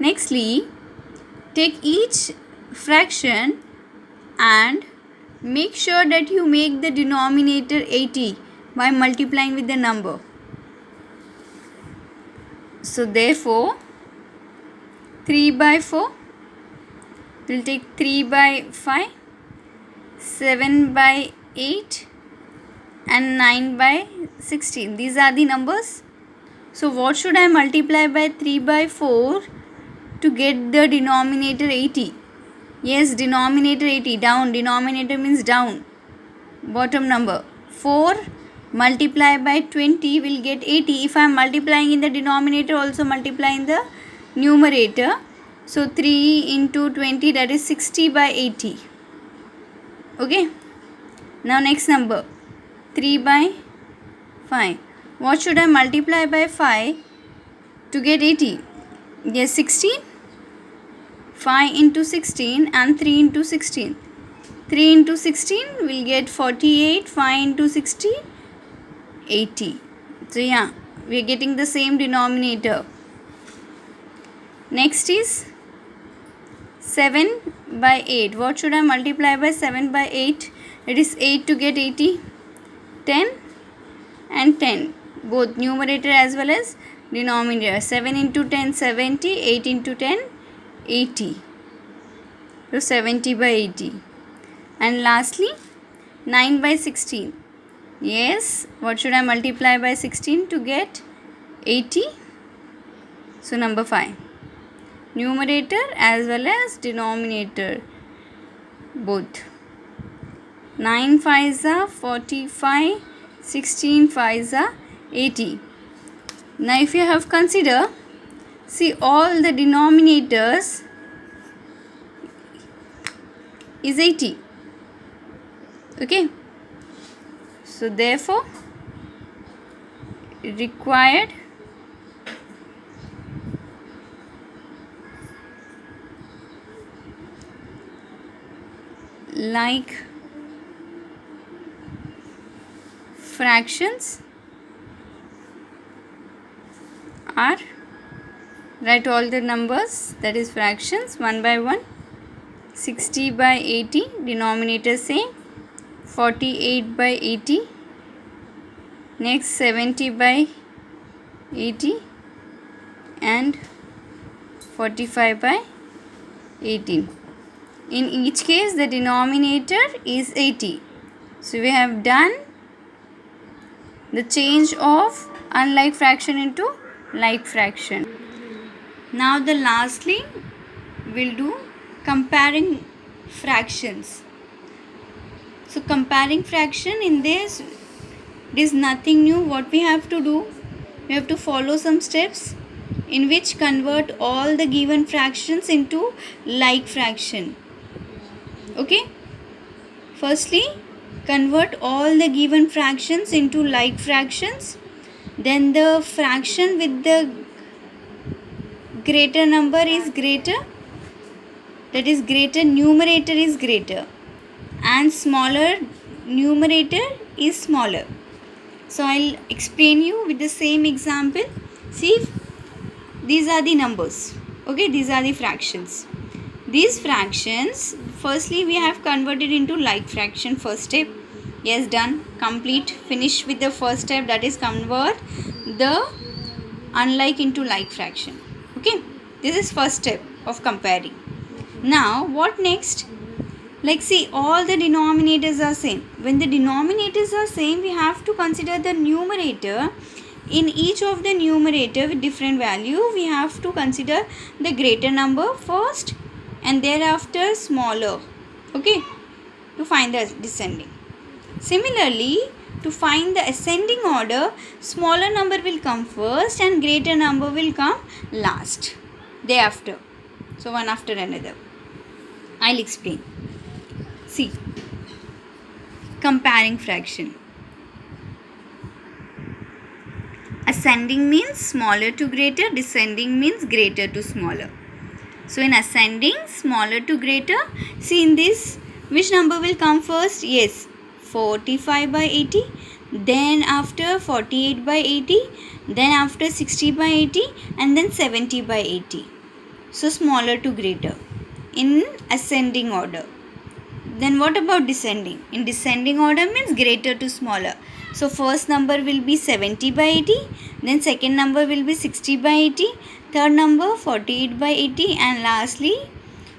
Nextly, take each fraction and make sure that you make the denominator 80 by multiplying with the number. So therefore 3 by 4, we'll take 3 by 5, 7 by 8 and 9 by 16. These are the numbers. So what should I multiply by 3 by 4 to get the denominator 80? Yes, denominator 80, down. Denominator means down. Bottom number. 4 multiplied by 20 will get 80. If I am multiplying in the denominator, also multiply in the numerator. So 3 into 20, that is 60 by 80. Okay. Now next number. 3 by 5. What should I multiply by 5 to get 80? Yes, 16. 5 into 16 and 3 into 16. 3 into 16 will get 48. 5 into 16, 80. So yeah, we are getting the same denominator. Next is 7 by 8. What should I multiply by 7 by 8? It is 8 to get 80. 10 and 10. Both numerator as well as denominator. 7 into 10, 70. 8 into 10, 80. So 70 by 80. And lastly, 9 by 16. Yes, what should I multiply by 16 to get 80? So number 5. Numerator as well as denominator, both. 9 5s are 45, 16 5s are 80. Now if you have consider, see all the denominators is 80. Okay. So therefore required like fractions are, write all the numbers, that is fractions one by one. 60 by 80, denominator same. 48 by 80. Next 70 by 80 and 45 by 18. In each case the denominator is 80. So we have done the change of unlike fraction into like fraction. Now the lastly we'll do comparing fractions. So comparing fraction, in this it is nothing new. What we have to do, we have to follow some steps in which convert all the given fractions into like fraction. Okay. Firstly, convert all the given fractions into like fractions. Then the fraction with the greater number is greater. That is greater numerator is greater. And smaller numerator is smaller. So I'll explain you with the same example. See, these are the numbers. Okay, these are the fractions. These fractions, firstly we have converted into like fraction. First step, yes, done, complete, finish with the first step, that is convert the unlike into like fraction. Okay, this is first step of comparing. Now what next? Like see, all the denominators are same. When the denominators are same, we have to consider the numerator. In each of the numerator with different value, we have to consider the greater number first and thereafter smaller. Okay, to find the descending. Similarly, to find the ascending order, smaller number will come first and greater number will come last, thereafter. So one after another. I'll explain. See, comparing fraction. Ascending means smaller to greater, descending means greater to smaller. So in ascending, smaller to greater, see in this, which number will come first? Yes, 45 by 80, then after 48 by 80, then after 60 by 80, and then 70 by 80. So smaller to greater in ascending order. Then what about descending? In descending order means greater to smaller. So first number will be 70 by 80, then second number will be 60 by 80, third number 48 by 80, and lastly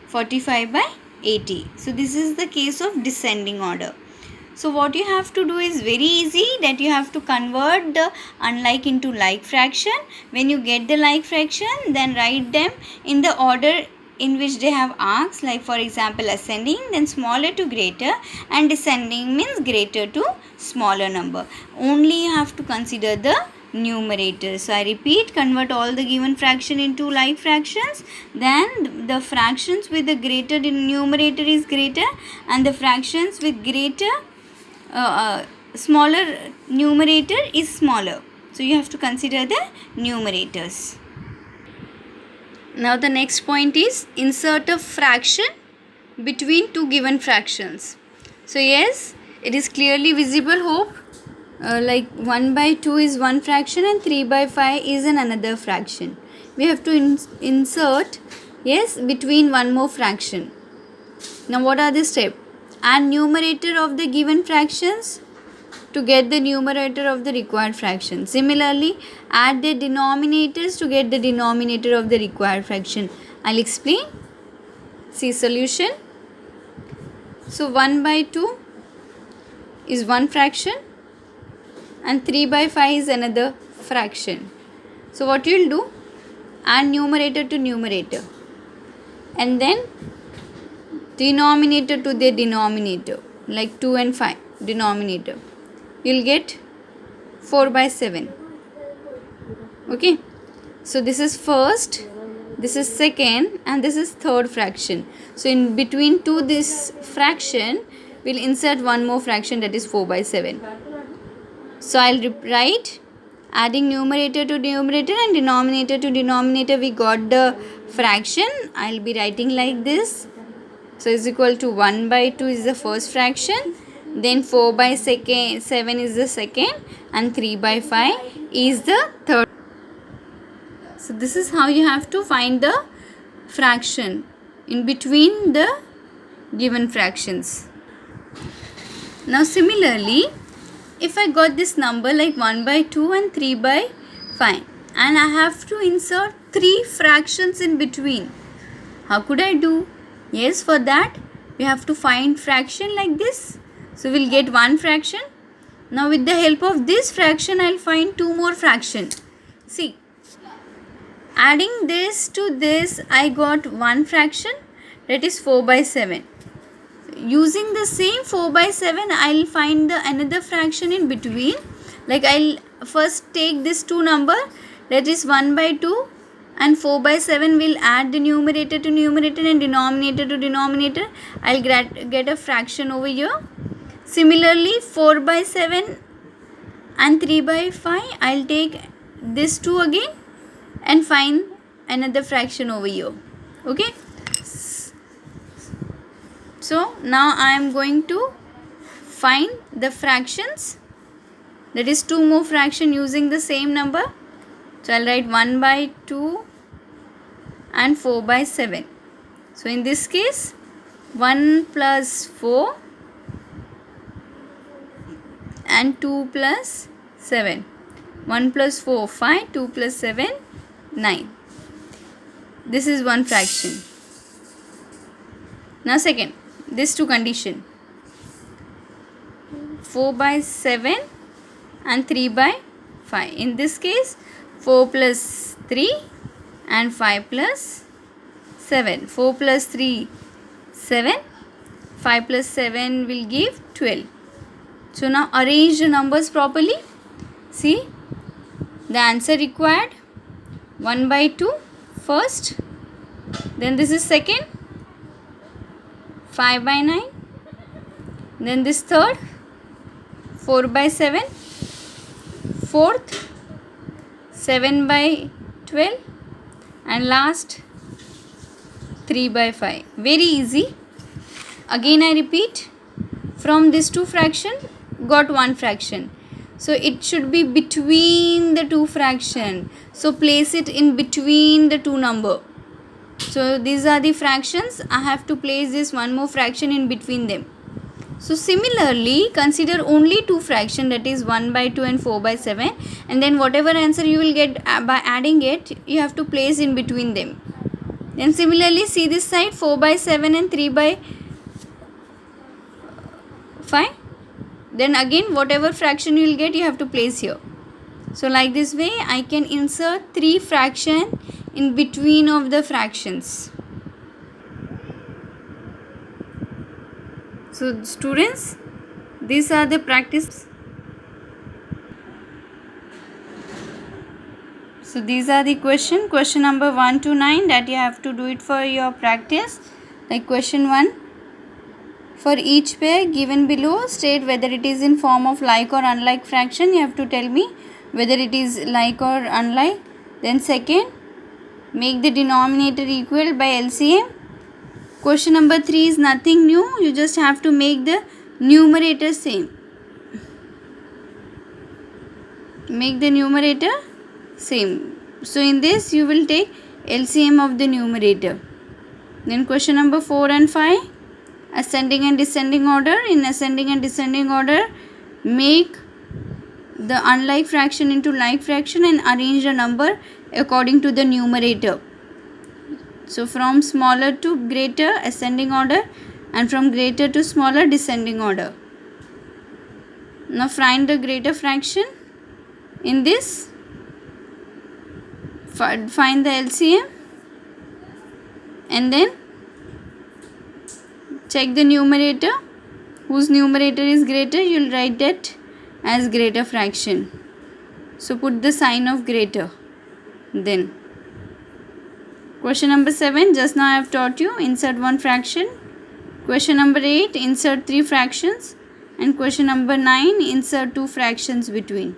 45 by 80. So this is the case of descending order. So what you have to do is very easy, that you have to convert the unlike into like fraction. When you get the like fraction, then write them in the order in which they have arcs, like for example ascending, then smaller to greater, and descending means greater to smaller number. Only you have to consider the numerator. So I repeat, convert all the given fraction into like fractions, then the fractions with the greater numerator is greater, and the fractions with greater smaller numerator is smaller. So you have to consider the numerators. Now the next point is insert a fraction between two given fractions. So yes, it is clearly visible, hope. Like 1 by 2 is one fraction and 3 by 5 is another fraction. We have to insert, yes, between one more fraction. Now what are the steps? Add numerator of the given fractions to get the numerator of the required fraction. Similarly, add the denominators to get the denominator of the required fraction. I'll explain. See solution. So 1 by 2 is one fraction and 3 by 5 is another fraction. So what you will do? Add numerator to numerator and then denominator to the denominator, like 2 and 5 denominator. You'll get 4 by 7. Okay. So this is first, this is second, and this is third fraction. So in between two this fraction, we'll insert one more fraction, that is 4 by 7. So I'll write, adding numerator to numerator and denominator to denominator, we got the fraction. I'll be writing like this. So is equal to 1 by 2 is the first fraction, then 4 by 7 is the second, and 3 by 5 is the third. So this is how you have to find the fraction in between the given fractions. Now similarly, if I got this number like 1 by 2 and 3 by 5 and I have to insert 3 fractions in between, how could I do? Yes, for that we have to find fraction like this. So we'll get one fraction. Now with the help of this fraction, I'll find two more fractions. See, adding this to this, I got one fraction, that is 4 by 7. Using the same 4 by 7, I'll find the another fraction in between. Like I'll first take this two number, that is 1 by 2 and 4 by 7, will add the numerator to numerator and denominator to denominator. I'll get a fraction over here. Similarly, 4 by 7 and 3 by 5, I'll take this 2 again and find another fraction over here. Okay. So now I am going to find the fractions, that is two more fraction using the same number. So I'll write 1 by 2 and 4 by 7. So in this case, 1 plus 4 and 2 plus 7. 1 plus 4, 5, 2 plus 7, 9. This is one fraction. Now second, this two condition. 4 by 7 and 3 by 5. In this case, 4 plus 3 and 5 plus 7. 4 plus 3, 7. 5 plus 7 will give 12. So now arrange the numbers properly. See, the answer required 1 by 2 first, then this is second, 5 by 9, then this third, 4 by 7, fourth, 7 by 12, and last 3 by 5. Very easy. Again I repeat, from this two fraction got one fraction, so it should be between the two fraction. So place it in between the two number. So these are the fractions. I have to place this one more fraction in between them. So similarly, consider only two fractions, that is 1 by 2 and 4 by 7, and then whatever answer you will get by adding it, you have to place in between them. Then similarly, see this side, 4 by 7 and 3 by 5. Then again whatever fraction you will get, you have to place here. So like this way I can insert 3 fraction in between of the fractions. So students, these are the practice. So these are the question number 1 to 9 that you have to do it for your practice. Like question 1, for each pair given below, state whether it is in form of like or unlike fraction. You have to tell me whether it is like or unlike. Then second, make the denominator equal by LCM. Question number 3 is nothing new. You just have to make the numerator same. Make the numerator same. So in this you will take LCM of the numerator. Then question number 4 and 5, ascending and descending order. In ascending and descending order, make the unlike fraction into like fraction and arrange the number according to the numerator. So from smaller to greater, ascending order, and from greater to smaller, descending order. Now find the greater fraction. In this, find the LCM and then check the numerator. Whose numerator is greater, you will write that as greater fraction. So put the sign of greater. Then question number 7, just now I have taught you, insert one fraction. Question number 8, insert 3 fractions. And question number 9, insert 2 fractions between.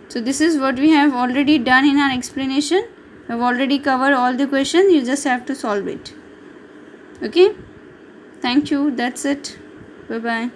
So this is what we have already done in our explanation. We have already covered all the questions. You just have to solve it. Okay. Thank you. That's it. Bye-bye.